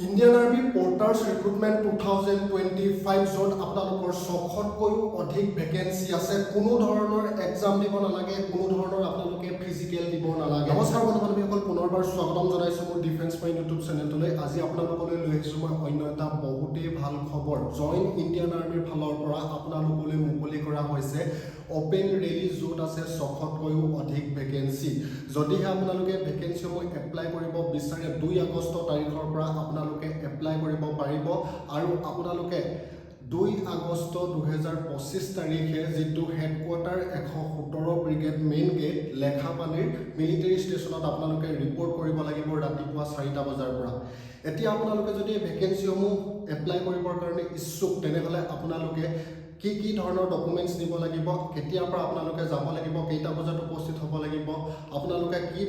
Indian army পৰ্টাৰ্ছ recruitment 2025 য'ত আপোনালোকৰ 600কৈও অধিক ভেকেঞ্চি আছে। কোনো ধৰণৰ এক্সাম দিব নালাগে, কোনো ধৰণৰ আপোনালোকে ফিজিকেল দিব নালাগে। নমস্কাৰ বন্ধু-বান্ধৱীসকল, পুনৰবাৰ স্বাগতম জনাইছোঁ মোৰ ডিফেন্স মাইণ্ড ইউটিউব চেনেলটোলৈ। আজি আপোনালোকলৈ লৈ আহিছোঁ মই অন্য এটা বহুতেই ভাল খবৰ। জইন ইণ্ডিয়ান আৰ্মিৰ ফালৰ পৰা আপোনালোকলৈ মুকলি কৰা হৈছে অপেন ৰেলী, য'ত আছে 600কৈও অধিক ভেকেঞ্চি। যদিহে আপোনালোকে ভেকেঞ্চিসমূহ এপ্লাই কৰিব বিচাৰে 2 আগষ্ট তাৰিখৰ পৰা আপোনালোকে এপ্লাই কৰিব পাৰিব। আৰু আপোনালোকে 2 আগষ্ট 2025 তাৰিখে যিটো হেডকোৱাৰ্টাৰ 117 ব্ৰিগেড মেইন গেট লেখাপানীৰ মিলিটাৰী ষ্টেচনত আপোনালোকে ৰিপৰ্ট কৰিব লাগিব ৰাতিপুৱা 4টা বজাৰ পৰা। এতিয়া আপোনালোকে যদি ভেকেঞ্চিসমূহ এপ্লাই কৰিবৰ কাৰণে ইচ্ছুক, তেনেহ'লে আপোনালোকে কি ধৰণৰ ডকুমেণ্টছ নিব লাগিব, কেতিয়াৰ পৰা আপোনালোকে যাব লাগিব, কেইটা বজাত উপস্থিত হ'ব লাগিব, আপোনালোকে কি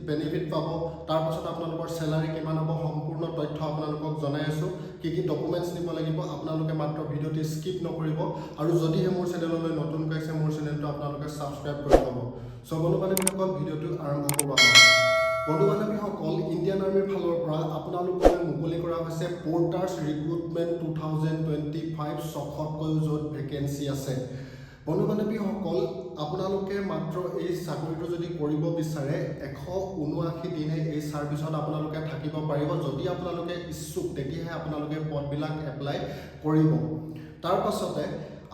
বেনিফিট পাব, তাৰপাছত আপোনালোকৰ চেলাৰী কিমান হ'ব, সম্পূৰ্ণ তথ্য আপোনালোকক জনাই আছোঁ। কি ডকুমেণ্টছ নিব লাগিব আপোনালোকে মাত্ৰ ভিডিঅ'টি স্কিপ নকৰিব। আৰু যদিহে মোৰ চেনেললৈ নতুনকৈ আছে, মোৰ চেনেলটো আপোনালোকে ছাবস্ক্ৰাইব কৰি ল'ব। চ' বন্ধু-বান্ধৱীসকল, ভিডিঅ'টো আৰম্ভ কৰোঁ। বন্ধু-বান্ধৱীসকল, ইণ্ডিয়ান আৰ্মিৰ ফালৰ পৰা আপোনালোকলৈ মুকলি কৰা হৈছে পৰ্টাৰ্ছ ৰিক্ৰুটমেণ্ট 2025 600কৈও য'ত ভেকেঞ্চি আছে। বন্ধু-বান্ধৱীসকল, আপোনালোকে মাত্ৰ এই চাকৰিটো যদি কৰিব বিচাৰে 179 দিনে এই ছাৰ্ভিচত আপোনালোকে থাকিব পাৰিব। যদি আপোনালোকে ইচ্ছুক, তেতিয়াহে আপোনালোকে পদবিলাক এপ্লাই কৰিব। তাৰ পাছতে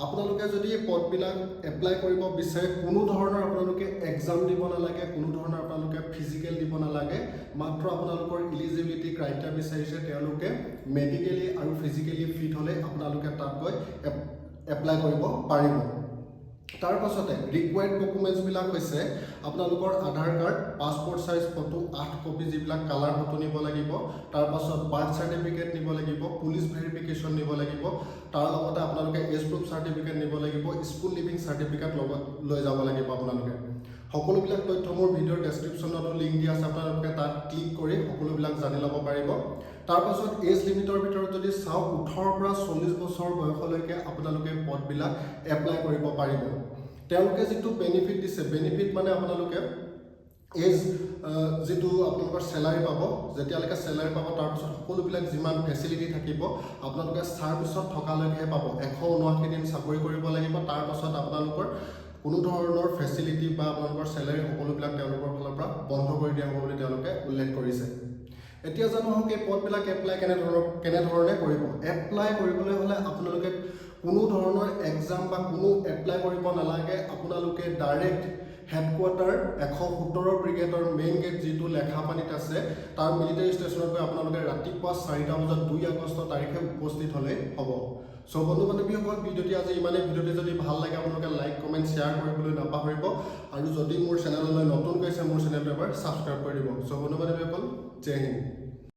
আপোনালোকে যদি পদবিলাক এপ্লাই কৰিব বিচাৰে, কোনো ধৰণৰ আপোনালোকে এক্সাম দিব নালাগে, কোনো ধৰণৰ আপোনালোকে ফিজিকেল দিব নালাগে। মাত্ৰ আপোনালোকৰ ইলিজিবিলিটি ক্ৰাইটেৰিয়া বিচাৰিছে, তেওঁলোকে মেডিকেলি আৰু ফিজিকেলি ফিট হ'লে আপোনালোকে তাত গৈ এপ্লাই কৰিব পাৰিব। তাৰ পাছতে ৰিকুৱাৰ্ড ডকুমেণ্টছবিলাক হৈছে আপোনালোকৰ Aadhaar card, passport size photo 8 copy, যিবিলাক কালাৰ ফটো নিব লাগিব। তাৰপাছত বাৰ্থ চাৰ্টিফিকেট নিব লাগিব, পুলিচ ভেৰিফিকেশ্যন নিব লাগিব। তাৰ লগতে আপোনালোকে এজ প্ৰুফ চাৰ্টিফিকেট নিব লাগিব, স্কুল লিভিং চাৰ্টিফিকেট লগত লৈ যাব লাগিব আপোনালোকে। সকলোবিলাক তথ্য মোৰ ভিডিঅ'ৰ ডেছক্ৰিপশ্যনতো লিংক দিয়া আছে, আপোনালোকে তাত ক্লিক কৰি সকলোবিলাক জানি ল'ব পাৰিব। তাৰপাছত এজ লিমিটৰ ভিতৰত যদি চাওঁ, 18 পৰা 40 বছৰ বয়সলৈকে আপোনালোকে পদবিলাক এপ্লাই কৰিব পাৰিব। তেওঁলোকে যিটো বেনিফিট দিছে, বেনিফিট মানে আপোনালোকে এজ যিটো আপোনালোকৰ চেলাৰী পাব, যেতিয়ালৈকে চেলাৰী পাব তাৰপিছত সকলোবিলাক যিমান ফেচিলিটি থাকিব আপোনালোকে ছাৰ্ভিচত থকালৈকেহে পাব। 179 দিন চাকৰি কৰিব লাগিব, তাৰপাছত আপোনালোকৰ কোনো ধৰণৰ ফেচিলিটি বা আপোনালোকৰ চেলাৰী সকলোবিলাক তেওঁলোকৰ ফালৰ পৰা বন্ধ কৰি দিয়া হ'ব বুলি তেওঁলোকে উল্লেখ কৰিছে। এতিয়া জানো আহক এই পদবিলাক এপ্লাই কেনেধৰণে কৰিব। এপ্লাই কৰিবলৈ হ'লে আপোনালোকে কোনো ধৰণৰ এক্সাম বা কোনো এপ্লাই কৰিব নালাগে। আপোনালোকে ডাইৰেক্ট হেডকোৱাৰ্টাৰ 117 ব্ৰিগেডৰ মেইন গেট যিটো লেখাপানীত আছে, তাৰ মিলিটাৰী ষ্টেচনত গৈ আপোনালোকে ৰাতিপুৱা 4টা বজাত 2 আগষ্ট তাৰিখে উপস্থিত হ'লেই হ'ব। চ' বন্ধু-বান্ধৱীসকল, ভিডিঅ'টি আজি ইমানেই। ভিডিঅ'টি যদি ভাল লাগে আপোনালোকে লাইক, কমেণ্ট, শ্বেয়াৰ কৰিবলৈ নাপাহৰিব। আৰু যদি মোৰ চেনেললৈ নতুনকৈ আছে, মোৰ চেনেলটো এবাৰ ছাবস্ক্ৰাইব কৰি দিব। চ' বন্ধু-বান্ধৱীসকল, জয় হিন্দ।